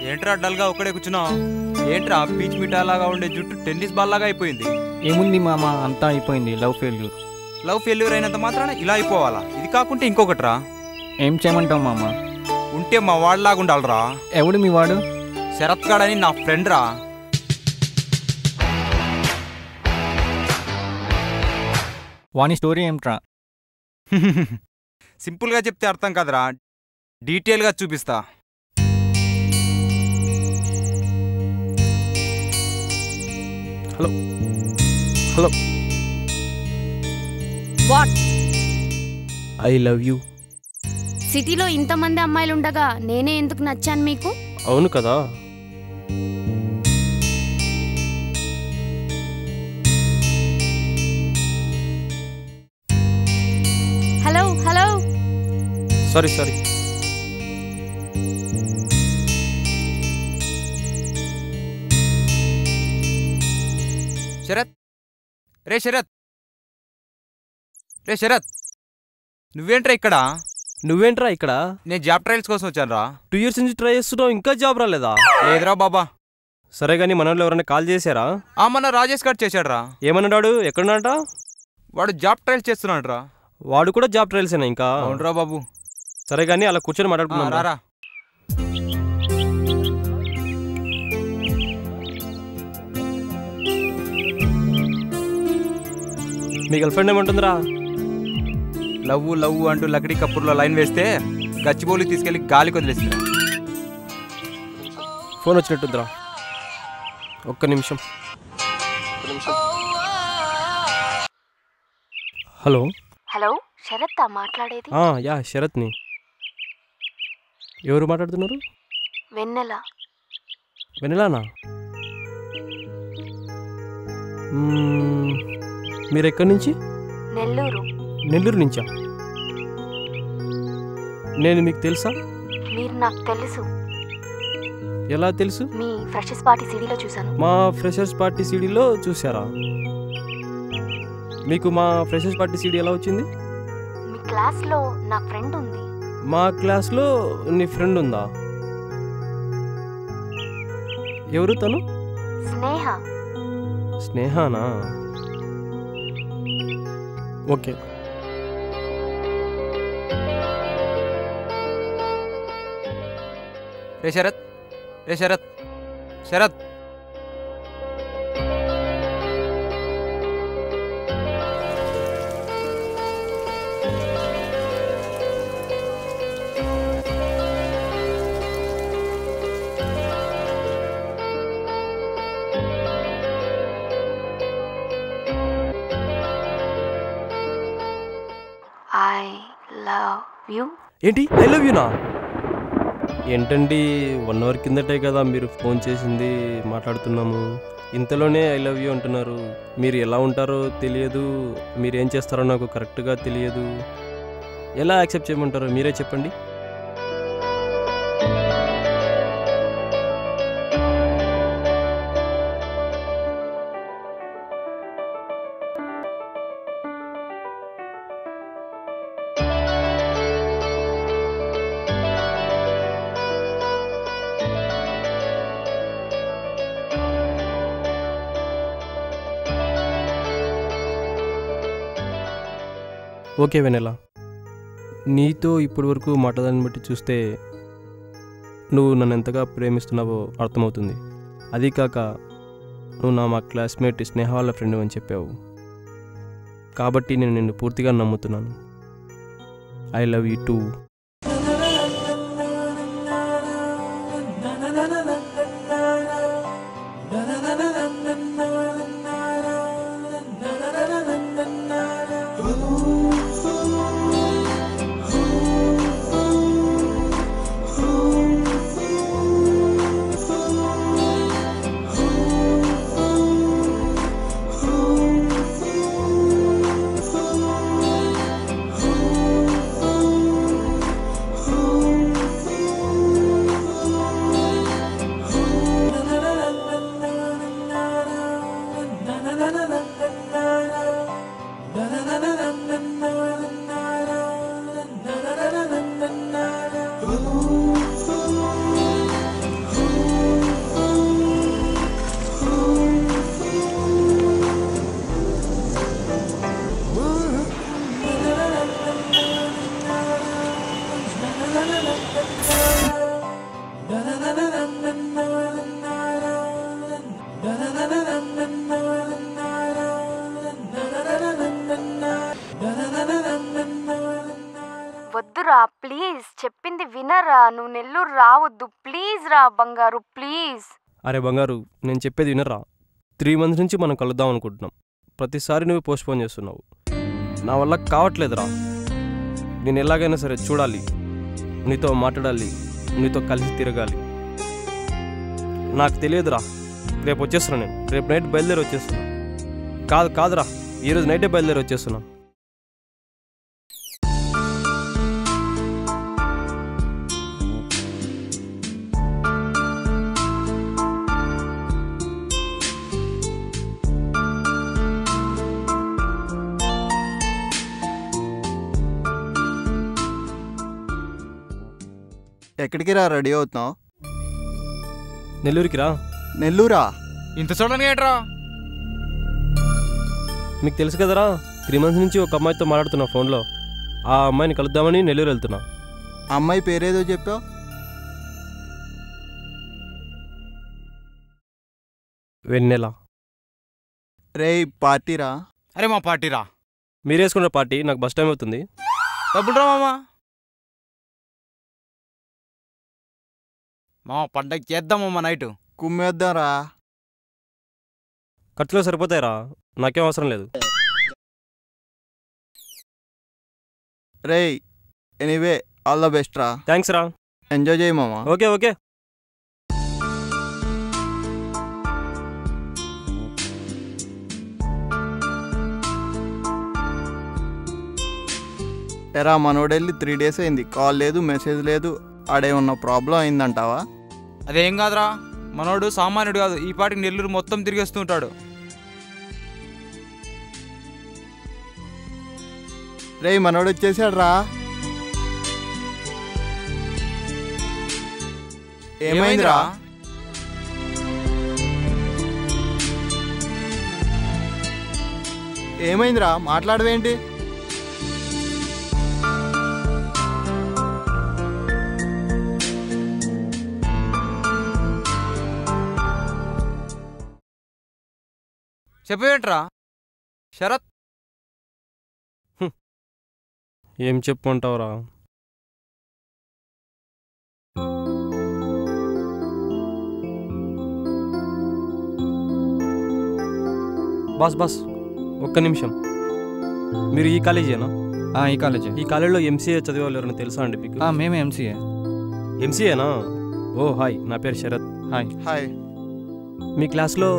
ఏంట్రా డల్గా ఒక్కడే కూర్చున్నావు? ఏంట్రా పీచ్ మిఠాలాగా ఉండే జుట్టు టెన్నిస్ బాల్ లాగా అయిపోయింది? ఏముంది మామ, అంతా అయిపోయింది. Love failure. లవ్ ఫెయిల్యూర్ అయినంత మాత్రాన ఇలా అయిపోవాలా? ఇది కాకుంటే ఇంకొకట్రా. ఏం చేయమంటావు మామ? ఉంటే మా వాడిలాగా ఉండాలరా. ఎవడు మీ వాడు? శరత్ గాడని నా ఫ్రెండ్ రా. వాని స్టోరీ ఏమిట్రా? సింపుల్గా చెప్తే అర్థం కాదురా, డీటెయిల్గా చూపిస్తా. Hello hello, what? I love you. సిటీలో ఇంతమంది అమ్మాయిలు ఉండగా నేనే ఎందుకు నచ్చాను మీకు? అవును కదా. Hello hello. సారీ. శరత్, రే శరత్, నువ్వేంట్రా ఇక్కడ? నువ్వేంట్రా ఇక్కడ? నేను జాబ్ ట్రయల్స్ కోసం వచ్చాను రా. 2 years నుంచి ట్రై చేస్తున్నావు, ఇంకా జాబ్ రాలేదా? లేదురా బాబా. సరే కానీ మన వాళ్ళు ఎవరైనా కాల్ చేశారా? మన రాజేష్ గారు చేశాడు రా. ఏమన్నాడు? ఎక్కడున్నాట? వాడు జాబ్ ట్రయల్స్ చేస్తున్నాడు రా. వాడు కూడా జాబ్ ట్రయల్సేనా ఇంకా? అవునరా బాబు. సరే కానీ అలా కూర్చొని మాట్లాడుకున్నాం. రారా. మీ గర్ల్ ఫ్రెండ్ ఏమంటుందిరా? లవ్ అంటూ లకడీ కప్పుర్లో లైన్ వేస్తే గచ్చిబౌలి తీసుకెళ్లి గాలికి వదిలేస్తా. ఫోన్ వచ్చినట్టుందిరా, ఒక్క నిమిషం. హలో హలో, శరత్ మాట్లాడేది? యా, శరత్ని. ఎవరు మాట్లాడుతున్నారు? వెన్నెల. వెన్నెలానా? మీరు ఎక్కడి నుంచి? నెల్లూరు. నెల్లూరు నుంచా? నేను మీకు తెలుసా? మీరు నాకు తెలుసు. ఎలా తెలుసు? మీ ఫ్రెషర్స్ పార్టీ సీడీలో చూశాను. మా ఫ్రెషర్స్ పార్టీ సీడీలో చూసారా? మీకు మా ఫ్రెషర్స్ పార్టీ సీడీ ఎలా వచ్చింది? మీ క్లాస్లో నా ఫ్రెండ్ ఉంది. మా క్లాస్లో నీ ఫ్రెండ్ ఉందా? ఎవరు తను? స్నేహ. స్నేహానా? ఓకే. రే శరత్. I love you. ఏంటి ఐ లవ్ యూనా? ఏంటండి 1 hour కిందటే కదా మీరు ఫోన్ చేసింది, మాట్లాడుతున్నాము. ఇంతలోనే ఐ లవ్ యూ అంటున్నారు. మీరు ఎలా ఉంటారో తెలియదు, మీరు ఏం చేస్తారో నాకు కరెక్ట్గా తెలియదు. ఎలా యాక్సెప్ట్ చేయమంటారో మీరే చెప్పండి. ఓకే వెనెలా, నీతో ఇప్పటి వరకు మాట్లాడాలని బట్టి చూస్తే నువ్వు నన్ను ఎంతగా ప్రేమిస్తున్నావో అర్థమవుతుంది. అదీ కాక నువ్వు మా క్లాస్మేట్ స్నేహ వాళ్ళ ఫ్రెండ్ అని చెప్పావు కాబట్టి నేను నిన్ను పూర్తిగా నమ్ముతున్నాను. I love you two. Please చెప్పింది వినరా, నువ్వు నెల్లూరు రావద్దు, ప్లీజ్ రా బంగారు, ప్లీజ్. అరే బంగారు, నేను చెప్పేది వినరా. 3 months నుంచి మనం కలుద్దాం అనుకుంటున్నాం. ప్రతిసారి నువ్వు పోస్ట్పోన్ చేస్తున్నావు. నా వల్ల కావట్లేదురా. నేను ఎలాగైనా సరే చూడాలి, నీతో మాట్లాడాలి, నీతో కలిసి తిరగాలి. నాకు తెలియదురా. రేపు వచ్చేస్తున్నా. నేను రేపు నైట్ బయలుదేరి వచ్చేస్తున్నా. కాదురా, ఈరోజు నైటే బయలుదేరి వచ్చేస్తున్నా. ఎక్కడికి రా రెడీ అవుతున్నావు? నెల్లూరుకి రా. నెల్లూరా? ఇంత చూడడానికి ఏంట్రా? మీకు తెలుసు కదరా, 3 months నుంచి ఒక అమ్మాయితో మాట్లాడుతున్నా ఫోన్లో. ఆ అమ్మాయిని కలుద్దామని నెల్లూరు వెళ్తున్నా. అమ్మాయి పేరేదో చెప్పావు? వెన్నెల. రే పార్టీరా? అరే మా పార్టీరా. మీరు వేసుకున్న పార్టీ నాకు బస్ టైం అవుతుంది. డబ్బులు రా మామా. పండగ చేద్దామమ్మా నైట్. కుమ్మేద్దాంరా. ఖర్చులో సరిపోతాయిరా, నాకేం అవసరం లేదు. రే ఎనీవే ఆల్ ద బెస్ట్ రా. థ్యాంక్స్ రా. ఎంజాయ్ చేయి మామా. ఓకే. ఎరా మనోడెళ్ళి 3 days అయింది, కాల్ లేదు, మెసేజ్ లేదు. ఆడేమన్నా ప్రాబ్లం అయిందంటావా? అదేం కాదురా, మనోడు సామాన్యుడు కాదు, ఈ పాటికి నెల్లూరు మొత్తం తిరిగేస్తుంటాడు. రే మనోడు వచ్చేసాడు రా. ఏమైందిరా? ఏమైందిరా? మాట్లాడవేంటి? చెప్పేంట్రా శరత్? ఏం చెప్పుకుంటావురా? బాస్ ఒక్క నిమిషం. మీరు ఈ కాలేజేనా? ఈ కాలేజే. ఈ కాలేజీలో ఎంసీఏ చదివే వాళ్ళు ఎవరైనా తెలుసా అండి మీకు? మేమే ఎంసీఏ. ఎంసీఏనా? ఓ హాయ్, నా పేరు శరత్. హాయ్. మీ క్లాస్లో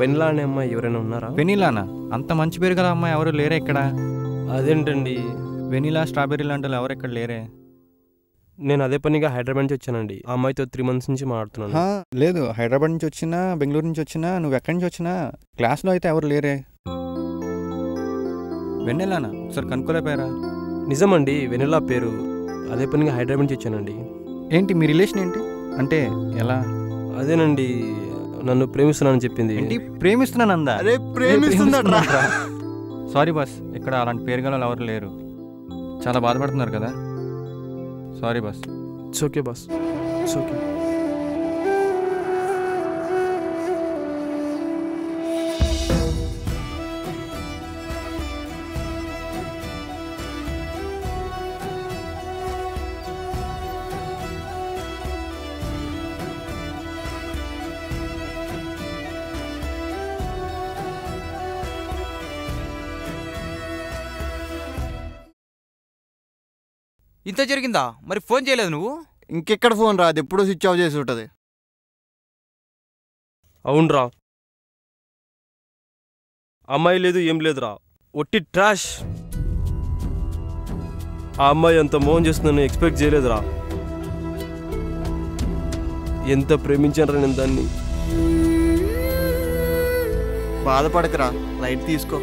వెనిలా అనే అమ్మాయి ఎవరైనా ఉన్నారా? వెనిలానా? అంత మంచి పేరు గల అమ్మాయి ఎవరు లేరే ఇక్కడ. అదేంటండి, వెనిలా స్ట్రాబెర్రీ లాంటి ఎవరు ఇక్కడ లేరే. నేను అదే పనిగా హైదరాబాద్ నుంచి వచ్చానండి. ఆ అమ్మాయితో 3 months నుంచి మాట్లాడుతున్నాను. లేదు, హైదరాబాద్ నుంచి వచ్చినా, బెంగళూరు నుంచి వచ్చినా, నువ్వు ఎక్కడి నుంచి వచ్చినా క్లాస్లో అయితే ఎవరు లేరే. వెన్నెలానా? ఒకసారి కనుక్కోలేపారా? నిజమండి, వెనిలా పేరు. అదే పనిగా హైదరాబాద్ నుంచి వచ్చానండి. ఏంటి మీ రిలేషన్ ఏంటి? అంటే ఎలా? అదేనండి, నన్ను ప్రేమిస్తున్నానని చెప్పింది. ఏంటి ప్రేమిస్తున్నానందా? అరే ప్రేమిస్తుందట్రా. సారీ బాస్, ఇక్కడ అలాంటి పేరు గల ఎవరు లేరు. చాలా బాధపడుతున్నారు కదా. Sorry boss. It's okay boss, it's okay. ఇంత జరిగిందా? మరి ఫోన్ చేయలేదు నువ్వు? ఇంకెక్కడ ఫోన్ రా, అది ఎప్పుడూ స్విచ్ ఆఫ్ చేసి ఉంటుంది. అవునరా, అమ్మాయి లేదు, ఏం లేదురా, ఒట్టి ట్రాష్. ఆ అమ్మాయి అంత మోహన్ చేస్తుందని ఎక్స్పెక్ట్ చేయలేదురా. ఎంత ప్రేమించానరా నేను దాన్ని. బాధపడకరా, లైట్ తీసుకో.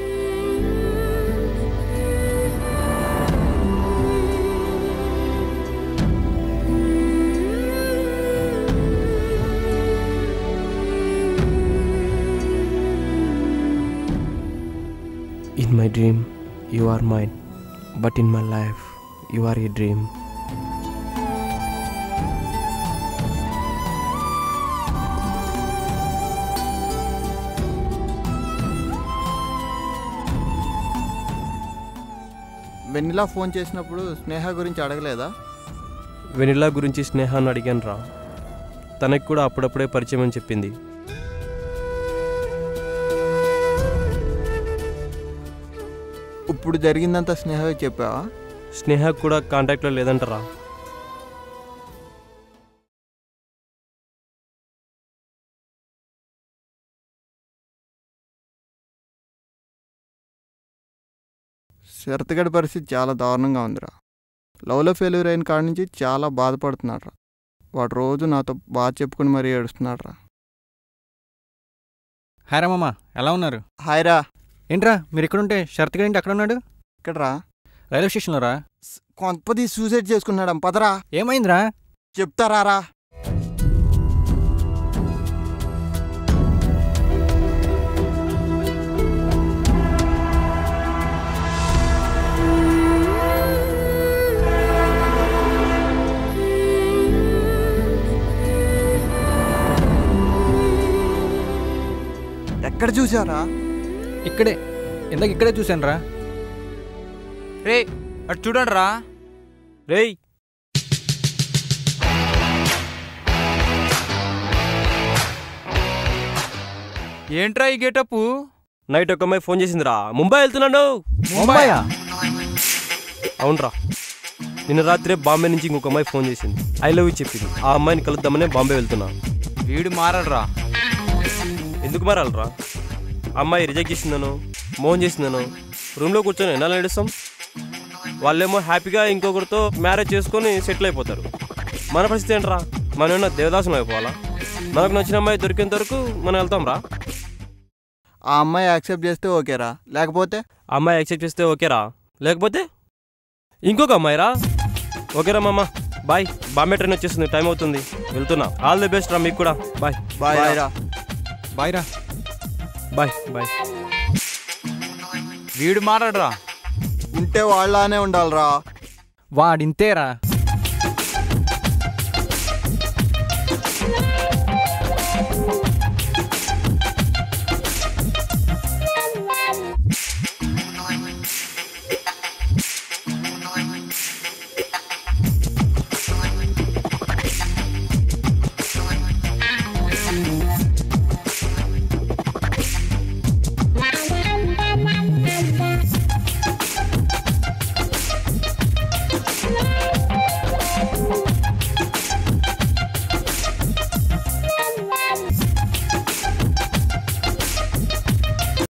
In my dream, you are mine, but in my life, you are a dream. వెన్నెలా ఫోన్ చేసినప్పుడు స్నేహ గురించి అడగలేదా? వెనిలా గురించి స్నేహాన్ని అడిగాను రా. తనకి కూడా అప్పుడప్పుడే పరిచయం అని చెప్పింది. ఇప్పుడు జరిగిందంతా స్నేహమే చెప్పావా? స్నేహ కూడా కాంటాక్ట్లో లేదంటరా. శరత్గడి పరిస్థితి చాలా దారుణంగా ఉందిరా. లవ్లో ఫెయిల్యూర్ అయిన కాడి నుంచి చాలా బాధపడుతున్నాడు రా. వాడు రోజు నాతో బాగా చెప్పుకుని మరీ ఏడుస్తున్నాడు రా. హాయ్ రా మామ, ఎలా ఉన్నారు? హాయ్ రా. ఏంట్రా మీరు ఎక్కడుంటే షరత్ ఏంటి అక్కడ ఉన్నాడు? ఇక్కడరా, రైల్వే స్టేషన్లో రా. కొంతపది సూసైడ్ చేసుకున్నాడు. పదరా, ఏమైందిరా? చెప్తారా రా. ఎక్కడ చూసారా? ఇక్కడే, ఇందాక ఇక్కడే చూశాను రా. రే అటు చూడండి రా. రేయ్, ఏంట్రా ఈ గెటప్? నైట్ ఒక అమ్మాయి ఫోన్ చేసిందిరా. ముంబై వెళ్తున్నాను. ముంబైయా? అవునరా, నిన్న రాత్రే బాంబే నుంచి ఇంకొక అమ్మాయి ఫోన్ చేసింది. ఐ లవ్ యూ చెప్పింది. ఆ అమ్మాయిని కలుద్దామనే బాంబే వెళ్తున్నా. వీడు మారడరా. ఎందుకు మారాలరా? అమ్మాయి రిజెక్ట్ చేసిందను, మోహన్ చేసిందను రూమ్లో కూర్చొని ఎలా నడుస్తాం? వాళ్ళేమో హ్యాపీగా ఇంకొకరితో మ్యారేజ్ చేసుకొని సెటిల్ అయిపోతారు. మన పరిస్థితి ఏంట్రా? మనం ఏమన్నా దేవదాసులు అయిపోవాలా? మనకు నచ్చిన అమ్మాయి దొరికేంత వరకు మనం వెళ్తాం రా. ఆ అమ్మాయి యాక్సెప్ట్ చేస్తే ఓకేరా, లేకపోతే ఆ అమ్మాయి యాక్సెప్ట్ చేస్తే ఓకేరా, లేకపోతే ఇంకొక అమ్మాయి రా. ఓకేరా మామ, బాయ్. బాంబే ట్రైన్ వచ్చేస్తుంది, టైం అవుతుంది, వెళ్తున్నా. ఆల్ ది బెస్ట్ రా మీకు కూడా. బాయ్ బాయ్ రా. బాయ్ రా. Bye bye. వీడు మారడరా. ఉంటే వాళ్ళనే ఉండాలిరా. వాడింతేరా.